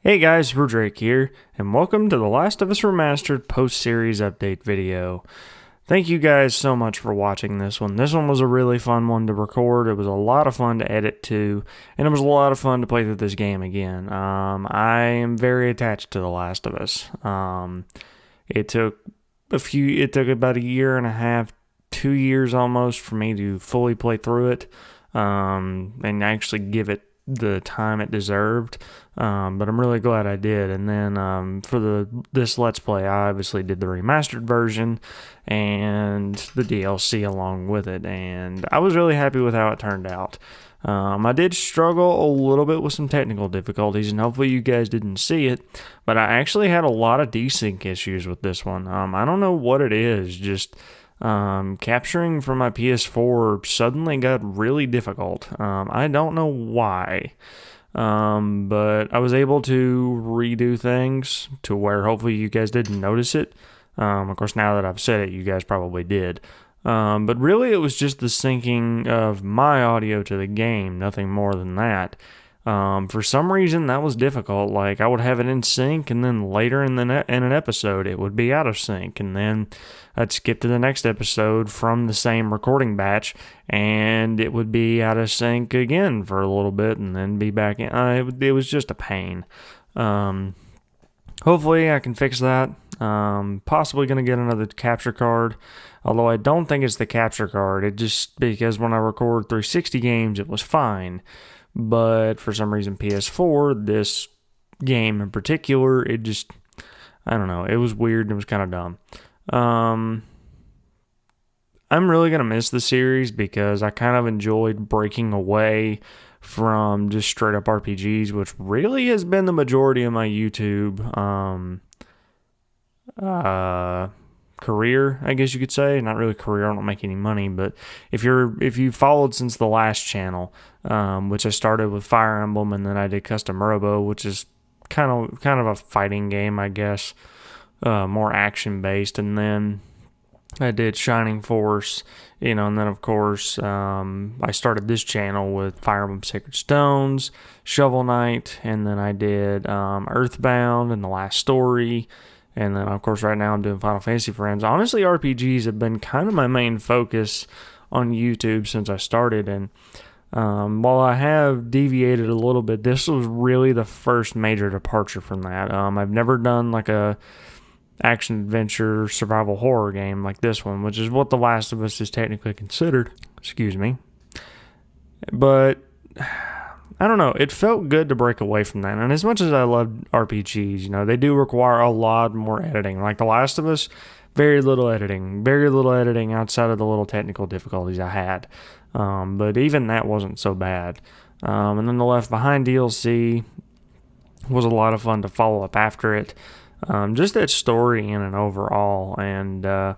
Hey guys, Drake here, and welcome to The Last of Us Remastered post-series update video. Thank you guys so much for watching this one. This one was a really fun one to record. It was a lot of fun to edit to, and it was a lot of fun to play through this game again. I am very attached to The Last of Us. It took about a year and a half, 2 years almost for me to fully play through it, and actually give it the time it deserved. But I'm really glad I did. And then for this Let's Play, I obviously did the remastered version and the DLC along with it, and I was really happy with how it turned out. I did struggle a little bit with some technical difficulties, and hopefully you guys didn't see it, but I actually had a lot of desync issues with this one. I don't know what it is, just capturing from my PS4 suddenly got really difficult. I don't know why. But I was able to redo things to where hopefully you guys didn't notice it. Of course, now that I've said it, you guys probably did. But really, it was just the syncing of my audio to the game, nothing more than that. For some reason, that was difficult. Like, I would have it in sync, and then later in an episode, it would be out of sync, and then I'd skip to the next episode from the same recording batch, and it would be out of sync again for a little bit, and then be back in. It was just a pain. Hopefully, I can fix that. Possibly going to get another capture card, although I don't think it's the capture card. It just because when I record 360 games, it was fine. But for some reason, PS4, this game in particular, it just, I don't know, it was weird and it was kind of dumb. I'm really going to miss the series because I kind of enjoyed breaking away from just straight up RPGs, which really has been the majority of my YouTube career, I guess you could say. Not really career, I don't make any money, but if you followed since the last channel, which I started with Fire Emblem, and then I did Custom Robo, which is kind of a fighting game, I guess, more action based, and then I did Shining Force, and then of course I started this channel with Fire Emblem Sacred Stones, Shovel Knight, and then I did Earthbound and The Last Story. And then, of course, right now I'm doing Final Fantasy Friends. Honestly, RPGs have been kind of my main focus on YouTube since I started. And while I have deviated a little bit, this was really the first major departure from that. I've never done like a action-adventure survival horror game like this one, which is what The Last of Us is technically considered. Excuse me. But I don't know. It felt good to break away from that. And as much as I love RPGs, they do require a lot more editing. Like The Last of Us, very little editing outside of the little technical difficulties I had. But even that wasn't so bad. And then the Left Behind DLC was a lot of fun to follow up after it. Just that story in and overall. And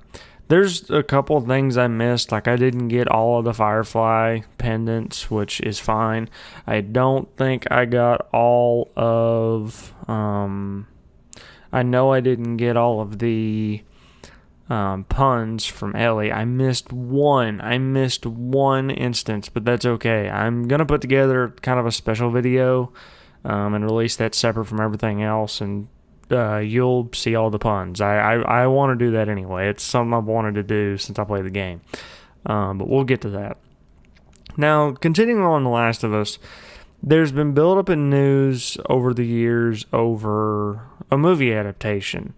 there's a couple of things I missed, like I didn't get all of the Firefly pendants, which is fine. I don't think I got all of, I know I didn't get all of the puns from Ellie. I missed one instance, but that's okay. I'm going to put together kind of a special video and release that separate from everything else, and you'll see all the puns. I want to do that anyway. It's something I've wanted to do since I played the game. But we'll get to that. Now, continuing on The Last of Us, there's been build-up in news over the years over a movie adaptation.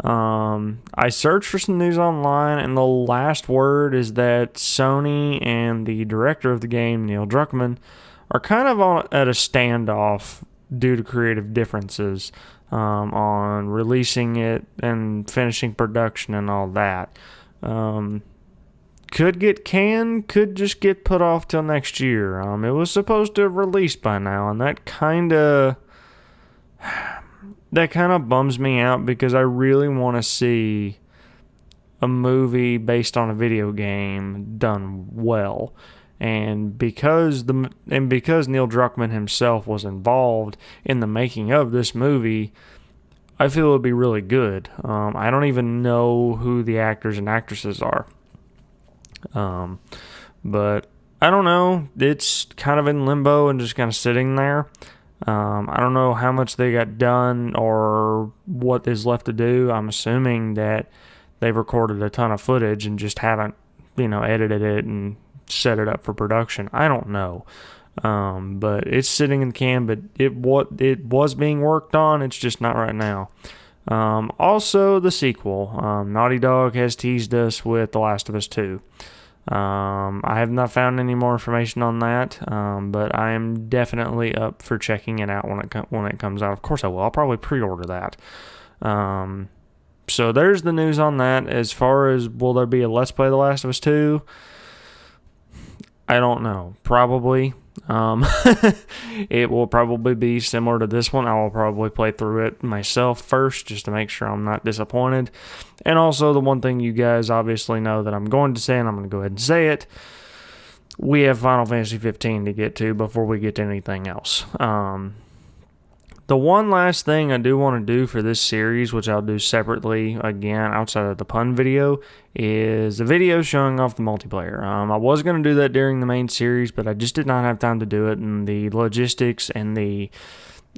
I searched for some news online, and the last word is that Sony and the director of the game, Neil Druckmann, are kind of at a standoff due to creative differences on releasing it and finishing production and all that. Could get canned, could just get put off till next year. It was supposed to have released by now, and that kind of bums me out because I really want to see a movie based on a video game done well. And because Neil Druckmann himself was involved in the making of this movie, I feel it would be really good. I don't even know who the actors and actresses are. But I don't know. It's kind of in limbo and just kind of sitting there. I don't know how much they got done or what is left to do. I'm assuming that they've recorded a ton of footage and just haven't, edited it and set it up for production. I don't know. But it's sitting in the can, but it was being worked on. It's just not right now. Also, the sequel. Naughty Dog has teased us with The Last of Us 2. I have not found any more information on that, but I am definitely up for checking it out when it comes out. Of course I will. I'll probably pre-order that. So there's the news on that. As far as will there be a Let's Play The Last of Us 2? I don't know. Probably. It will probably be similar to this one. I will probably play through it myself first just to make sure I'm not disappointed. And also the one thing you guys obviously know that I'm going to say, and I'm going to go ahead and say it, we have Final Fantasy 15 to get to before we get to anything else. The one last thing I do want to do for this series, which I'll do separately again outside of the pun video, is a video showing off the multiplayer. I was going to do that during the main series, but I just did not have time to do it, and the logistics and the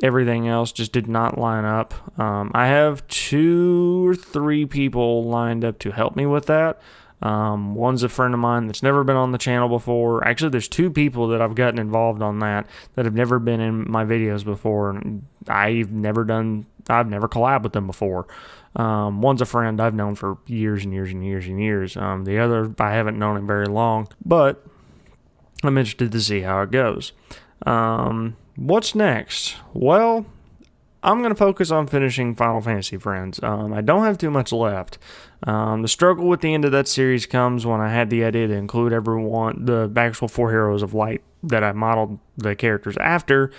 everything else just did not line up. I have 2 or 3 people lined up to help me with that. One's a friend of mine that's never been on the channel before. Actually, there's 2 people that I've gotten involved on that have never been in my videos before. And I've never collabed with them before. One's a friend I've known for years and years and years and years. The other, I haven't known him very long, but I'm interested to see how it goes. What's next? Well, I'm going to focus on finishing Final Fantasy, friends. I don't have too much left. The struggle with the end of that series comes when I had the idea to include everyone, the actual 4 Heroes of Light that I modeled the characters after,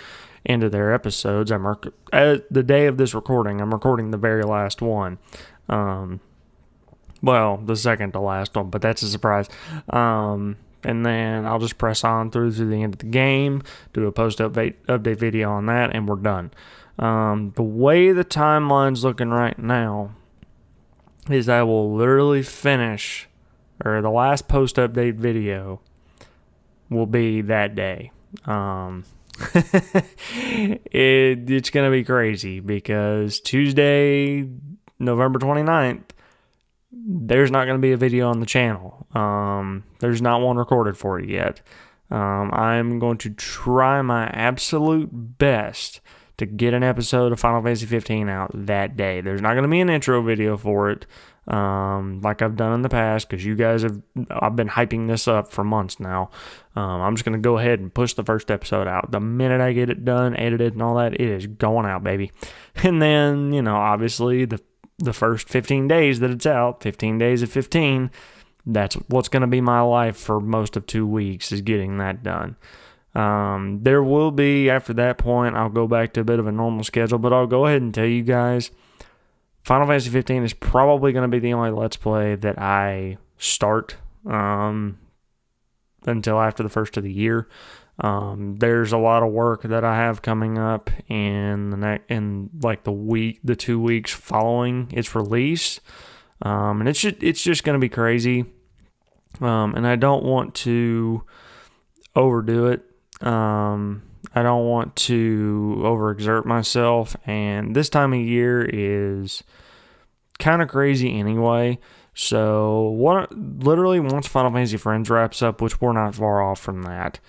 into their episodes. The day of this recording, I'm recording the very last one. Well, the second to last one, but that's a surprise. And then I'll just press on through to the end of the game, do a post-update video on that, and we're done. The way the timeline's looking right now is I will literally finish, or the last post-update video will be that day. It's going to be crazy because Tuesday, November 29th, there's not going to be a video on the channel. There's not one recorded for it yet. I'm going to try my absolute best to get an episode of Final Fantasy 15 out that day. There's not going to be an intro video for it, like I've done in the past, because I've been hyping this up for months now. I'm just going to go ahead and push the first episode out. The minute I get it done, edited and all that, it is going out, baby. And then, obviously the first 15 days that it's out, 15 days of 15, that's what's going to be my life for most of 2 weeks, is getting that done. There will be, after that point, I'll go back to a bit of a normal schedule, but I'll go ahead and tell you guys, Final Fantasy 15 is probably going to be the only Let's Play that I start, until after the first of the year. There's a lot of work that I have coming up in the 2 weeks following its release. And it's just going to be crazy. And I don't want to overdo it. I don't want to overexert myself, and this time of year is kind of crazy anyway. So literally once Final Fantasy Friends wraps up, which we're not far off from that,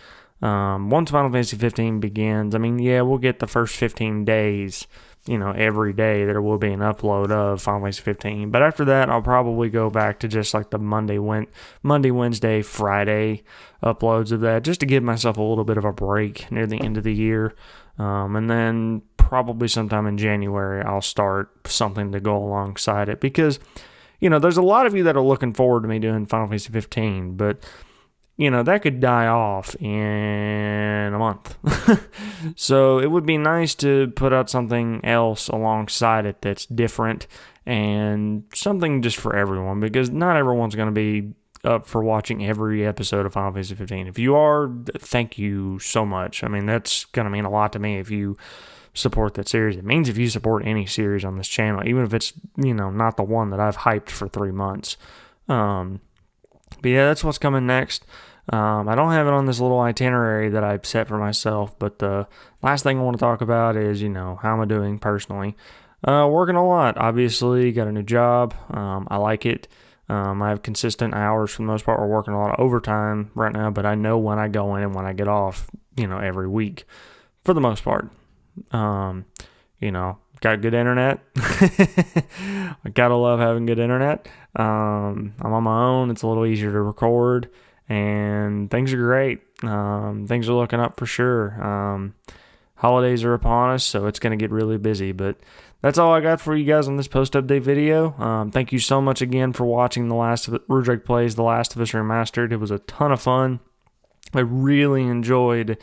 once Final Fantasy 15 begins, we'll get the first 15 days, every day there will be an upload of Final Fantasy 15. But after that, I'll probably go back to just like the Monday, Wednesday, Friday uploads of that, just to give myself a little bit of a break near the end of the year. And then probably sometime in January, I'll start something to go alongside it, because, there's a lot of you that are looking forward to me doing Final Fantasy 15, but that could die off in a month. So it would be nice to put out something else alongside it that's different and something just for everyone, because not everyone's going to be up for watching every episode of Final Fantasy 15. If you are, thank you so much. That's going to mean a lot to me if you support that series. It means if you support any series on this channel, even if it's, not the one that I've hyped for 3 months. But yeah, that's what's coming next. I don't have it on this little itinerary that I've set for myself, but the last thing I want to talk about is, how am I doing personally? Working a lot, obviously. Got a new job. I like it. I have consistent hours for the most part. We're working a lot of overtime right now, but I know when I go in and when I get off, every week for the most part. Got good internet. I gotta love having good internet. I'm on my own. It's a little easier to record, and things are great. Things are looking up for sure. Holidays are upon us, so it's going to get really busy. But that's all I got for you guys on this post-update video. Thank you so much again for watching Rudreg Plays The Last of Us Remastered. It was a ton of fun. I really enjoyed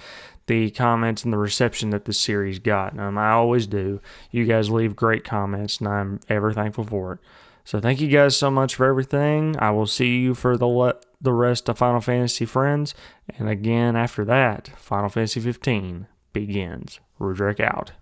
the comments and the reception that this series got. I always do. You guys leave great comments, and I'm ever thankful for it. So thank you guys so much for everything. I will see you for the rest of Final Fantasy Friends. And again, after that, Final Fantasy 15 begins. Rudreg out.